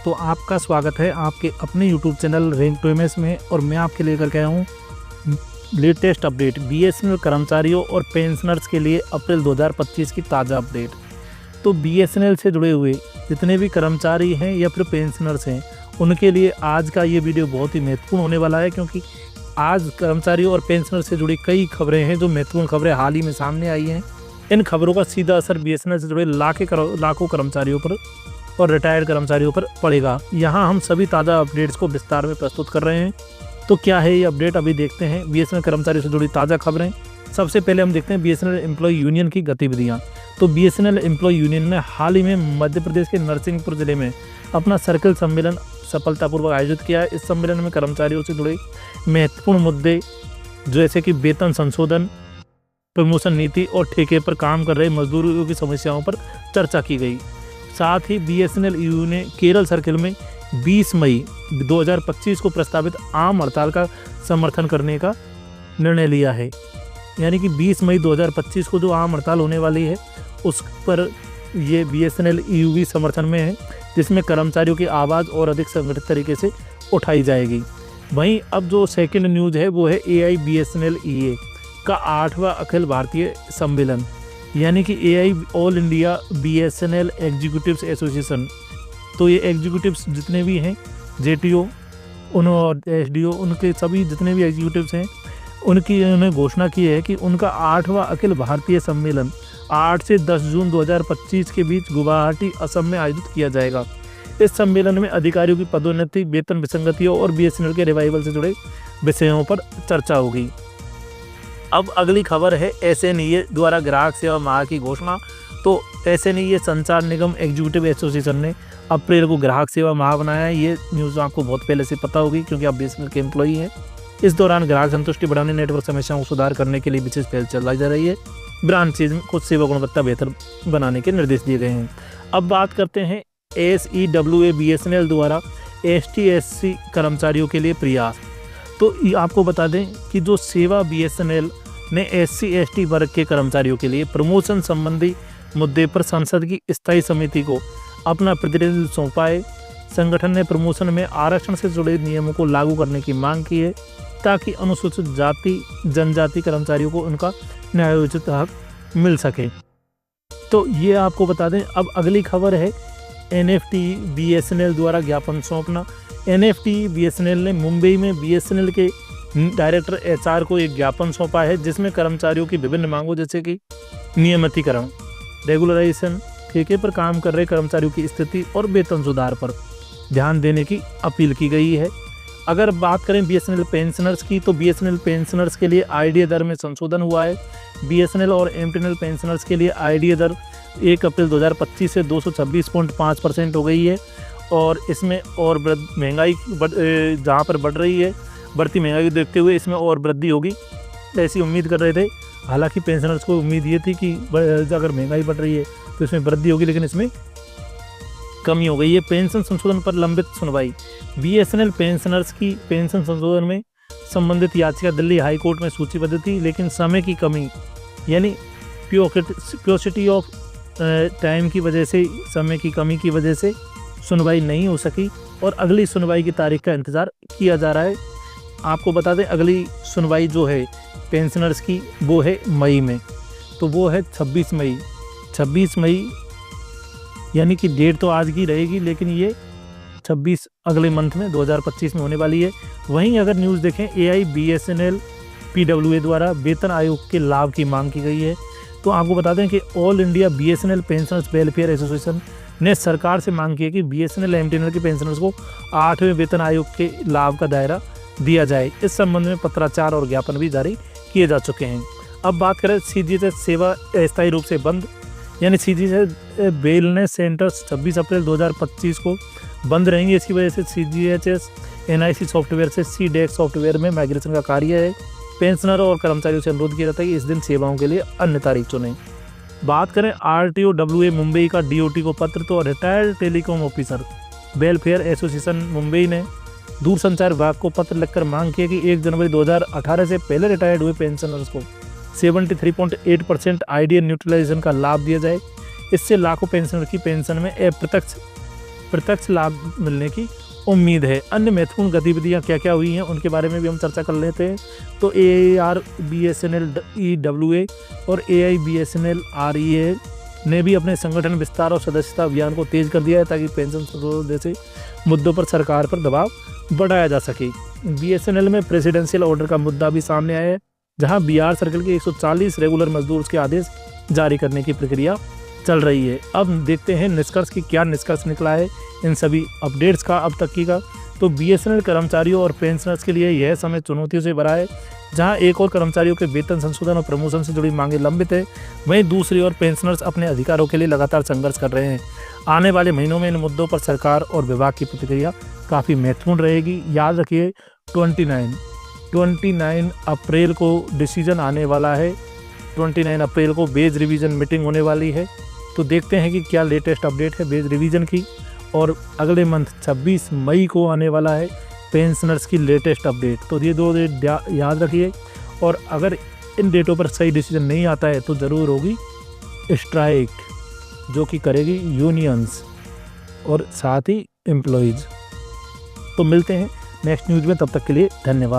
तो आपका स्वागत है आपके अपने YouTube channel rank to MS में। और मैं आपके लेकर के आया हूँ लेटेस्ट अपडेट बीएसएनएल कर्मचारियों और पेंशनर्स के लिए अप्रैल 2025 की ताज़ा अपडेट। तो बीएसएनएल से जुड़े हुए जितने भी कर्मचारी हैं या फिर पेंशनर्स हैं उनके लिए आज का ये वीडियो बहुत ही महत्वपूर्ण होने वाला है, क्योंकि आज कर्मचारियों और पेंशनर से जुड़ी कई खबरें हैं जो महत्वपूर्ण खबरें हाल ही में सामने आई हैं। इन खबरों का सीधा असर बीएसएनएल से जुड़े लाखों कर्मचारियों पर और रिटायर्ड कर्मचारियों पर पड़ेगा। यहाँ हम सभी ताज़ा अपडेट्स को विस्तार में प्रस्तुत कर रहे हैं। तो क्या है ये अपडेट, अभी देखते हैं बीएसएनएल कर्मचारियों से जुड़ी ताज़ा खबरें। सबसे पहले हम देखते हैं बीएसएनएल एम्प्लॉय यूनियन की गतिविधियाँ। तो बीएसएनएल एम्प्लॉय यूनियन ने हाल ही में मध्य प्रदेश के नरसिंहपुर जिले में अपना सर्कल सम्मेलन सफलतापूर्वक आयोजित किया है। इस सम्मेलन में कर्मचारियों से जुड़े महत्वपूर्ण मुद्दे जैसे कि वेतन संशोधन, प्रमोशन नीति और ठेके पर काम कर रहे मजदूरों की समस्याओं पर चर्चा की गई। साथ ही बीएसएनएल ईयू ने केरल सर्किल में 20 मई 2025 को प्रस्तावित आम हड़ताल का समर्थन करने का निर्णय लिया है। यानी कि 20 मई 2025 को जो आम हड़ताल होने वाली है उस पर ये बीएसएनएल ईयू भी समर्थन में है, जिसमें कर्मचारियों की आवाज़ और अधिक संगठित तरीके से उठाई जाएगी। वहीं अब जो सेकंड न्यूज़ है वो है AIBSNLEA का 8वां अखिल भारतीय सम्मेलन, यानी कि AI all India BSNL executives association. तो ये एग्जीक्यूटिव्स जितने भी हैं JTO और SDO उनके सभी जितने भी एग्जीक्यूटिव्स हैं उन्होंने घोषणा की है कि उनका 8वां अखिल भारतीय सम्मेलन 8 से 10 जून 2025 के बीच गुवाहाटी असम में आयोजित किया जाएगा। इस सम्मेलन में अधिकारियों की पदोन्नति, वेतन विसंगतियों और BSNL के रिवाइवल से जुड़े विषयों पर चर्चा होगी। अब अगली खबर है SNEA द्वारा ग्राहक सेवा माह की घोषणा। तो SNEA संचार निगम एग्जीक्यूटिव एसोसिएशन ने अप्रैल को ग्राहक सेवा माह बनाया है। ये न्यूज़ आपको बहुत पहले से पता होगी क्योंकि आप BSNL के एम्प्लॉई हैं। इस दौरान ग्राहक संतुष्टि बढ़ाने, नेटवर्क समस्याओं को सुधार करने के लिए विशेष पहल चलाई जा रही है। ब्रांचेज में कुछ सेवा गुणवत्ता बेहतर बनाने के निर्देश दिए गए हैं। अब बात करते हैं SEWA BSNL द्वारा ST/SC कर्मचारियों के लिए प्रयास। तो आपको बता दें कि जो सेवा BSNL ने SC/ST वर्ग के कर्मचारियों के लिए प्रमोशन संबंधी मुद्दे पर संसद की स्थायी समिति को अपना प्रतिनिधित्व सौंपा है। संगठन ने प्रमोशन में आरक्षण से जुड़े नियमों को लागू करने की मांग की है ताकि अनुसूचित जाति जनजाति कर्मचारियों को उनका न्यायोचित हक मिल सके। तो ये आपको बता दें। अब अगली खबर है NFT BSNL द्वारा ज्ञापन सौंपना। NFT BSNL ने मुंबई में BSNL के डायरेक्टर HR को एक ज्ञापन सौंपा है, जिसमें कर्मचारियों की विभिन्न मांगों जैसे कि नियमितीकरण, रेगुलराइजेशन, ठेके पर काम कर रहे कर्मचारियों की स्थिति और वेतन सुधार पर ध्यान देने की अपील की गई है। अगर बात करें BSNL पेंशनर्स की, तो BSNL पेंशनर्स के लिए IDA दर में संशोधन हुआ है। BSNL और MTNL पेंशनर्स के लिए IDA दर 1 अप्रैल 2025 से 226.5% हो गई है। और इसमें और महंगाई जहाँ पर बढ़ रही है, बढ़ती महंगाई को देखते हुए इसमें और वृद्धि होगी, ऐसी उम्मीद कर रहे थे। हालांकि पेंशनर्स को उम्मीद ये थी कि अगर महंगाई बढ़ रही है तो इसमें वृद्धि होगी, लेकिन इसमें कमी हो गई है। पेंशन संशोधन पर लंबित सुनवाई। BSNL पेंशनर्स की पेंशन संशोधन में संबंधित याचिका दिल्ली हाई कोर्ट में सूचीबद्ध थी, लेकिन समय की कमी यानी प्योसिटी ऑफ टाइम की वजह से, समय की कमी की वजह से सुनवाई नहीं हो सकी और अगली सुनवाई की तारीख का इंतज़ार किया जा रहा है। आपको बता दें अगली सुनवाई जो है पेंशनर्स की वो है मई में, तो वो है 26 मई यानी कि डेट तो आज की रहेगी, लेकिन ये 26 अगले मंथ में 2025 में होने वाली है। वहीं अगर न्यूज़ देखें AIBSNL PWA द्वारा वेतन आयोग के लाभ की मांग की गई है। तो आपको बता दें कि all India BSNL pensioners welfare association ने सरकार से मांग की है कि BSNL MTNL के पेंशनर्स को 8वें वेतन आयोग के लाभ का दायरा दिया जाए। इस संबंध में पत्राचार और ज्ञापन भी जारी किए जा चुके हैं। अब बात करें CGHS सेवा अस्थायी रूप से बंद, यानी CGHS वेलनेस सेंटर्स 26 अप्रैल 2025 को बंद रहेंगे। इसकी वजह से CGHS NIC सॉफ्टवेयर से CDEX सॉफ्टवेयर में माइग्रेशन का कार्य है। पेंशनर और कर्मचारियों से अनुरोध किया जाता है कि इस दिन सेवाओं के लिए अन्य तारीख चुनें। बात करें RTOWA मुंबई का DOT को पत्र। तो retired telecom officer welfare association Mumbai ने दूरसंचार विभाग को पत्र लिखकर मांग की कि 1 जनवरी 2018 से पहले रिटायर्ड हुए पेंशनर्स को 73.8% IDA न्यूट्रलाइजेशन का लाभ दिया जाए। इससे लाखों पेंशनर की पेंशन में अप्रत्यक्ष प्रत्यक्ष लाभ मिलने की उम्मीद है। अन्य महत्वपूर्ण गतिविधियां क्या क्या हुई हैं उनके बारे में भी हम चर्चा कर लेते हैं। तो AAR BSNL EWA और AIBSNL REA ने भी अपने संगठन विस्तार और सदस्यता अभियान को तेज कर दिया है ताकि पेंशन संशोधन जैसे मुद्दों पर सरकार पर दबाव बढ़ाया जा सके। BSNL में प्रेसिडेंशियल ऑर्डर का मुद्दा भी सामने आया है, जहां BR सर्कल के 140 रेगुलर मजदूर के आदेश जारी करने की प्रक्रिया चल रही है। अब देखते हैं निष्कर्ष की क्या निष्कर्ष निकला है इन सभी अपडेट्स का अब तक की का। तो BSNL कर्मचारियों और पेंशनर्स के लिए यह समय चुनौतियों से भरा है, जहां एक और कर्मचारियों के वेतन संशोधन और प्रमोशन से जुड़ी मांगें लंबित है, वहीं दूसरी ओर पेंशनर्स अपने अधिकारों के लिए लगातार संघर्ष कर रहे हैं। आने वाले महीनों में इन मुद्दों पर सरकार और विभाग की प्रतिक्रिया काफ़ी महत्वपूर्ण रहेगी। याद रखिए 29 अप्रैल को डिसीजन आने वाला है। 29 अप्रैल को बेज रिवीजन मीटिंग होने वाली है, तो देखते हैं कि क्या लेटेस्ट अपडेट है बेज रिवीजन की। और अगले मंथ 26 मई को आने वाला है पेंशनर्स की लेटेस्ट अपडेट। तो ये 2 डेट याद रखिए, और अगर इन डेटों पर सही डिसीजन नहीं आता है तो ज़रूर होगी स्ट्राइक, जो कि करेगी यूनियंस और साथ ही एम्प्लॉयज़। तो मिलते हैं नेक्स्ट न्यूज़ में, तब तक के लिए धन्यवाद।